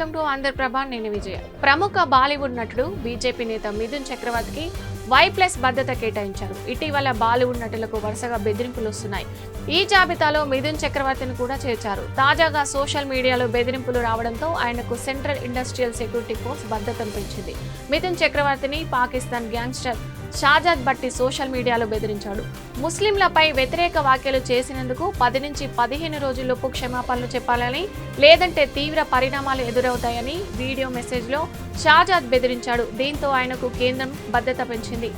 Welcome to Andhraprabha. నేను విజయ. ప్రముఖ బాలీవుడ్ నటుడు బీజేపీ నేత మిథున్ చక్రవర్తికి Y+ భద్రత కేటాయించారు. ఇటీవల బాలీవుడ్ నటులకు వరుసగా బెదిరింపులు వస్తున్నాయి. ఈ జాబితాలో మిథున్ చక్రవర్తిని కూడా చేర్చారు. తాజాగా సోషల్ మీడియాలో బెదిరింపులు రావడంతో ఆయనకు సెంట్రల్ ఇండస్ట్రియల్ సెక్యూరిటీ ఫోర్స్ భద్రతను పెంచింది. మిథున్ చక్రవర్తిని పాకిస్తాన్ గ్యాంగ్స్టర్ షాజాద్ భట్టి సోషల్ మీడియాలో బెదిరించాడు. ముస్లింలపై వ్యతిరేక వ్యాఖ్యలు చేసినందుకు 10 నుంచి 15 రోజుల్లోపు క్షమాపణలు చెప్పాలని, లేదంటే తీవ్ర పరిణామాలు ఎదురవుతాయని వీడియో మెసేజ్లో షాజాద్ బెదిరించాడు. దీంతో ఆయనకు కేంద్రం భద్రత పెంచింది.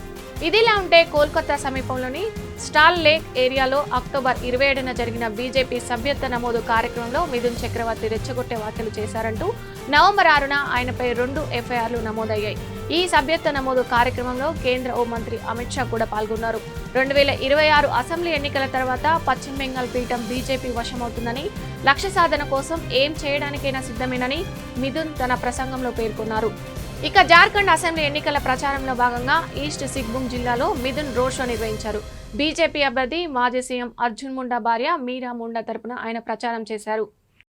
ఇదిలా ఉంటే కోల్కతా సమీపంలోని స్టాల్ లేక్ ఏరియాలో అక్టోబర్ 27న జరిగిన బీజేపీ సభ్యత్వ నమోదు కార్యక్రమంలో మిథున్ చక్రవర్తి రెచ్చగొట్టే వ్యాఖ్యలు చేశారంటూ నవంబర్ 6న ఆయనపై 2 FIRలు నమోదయ్యాయి. ఈ సభ్యత్వ నమోదు కార్యక్రమంలో కేంద్ర హోంమంత్రి అమిత్ షా కూడా పాల్గొన్నారు. 2026 అసెంబ్లీ ఎన్నికల తర్వాత పశ్చిమ బెంగాల్ పీఠం బీజేపీ వశమవుతుందని, లక్ష్య సాధన కోసం ఏం చేయడానికైనా సిద్ధమేనని మిథున్ తన ప్రసంగంలో పేర్కొన్నారు. ఇక జార్ఖండ్ అసెంబ్లీ ఎన్నికల ప్రచారంలో భాగంగా ఈస్ట్ సిక్కిం జిల్లాలో మిథున్ రోడ్ షో నిర్వహించారు. బీజేపీ అభ్యర్థి మాజీ సీఎం అర్జున్ ముండా భార్య మీరా ముండా తరపున ఆయన ప్రచారం చేశారు.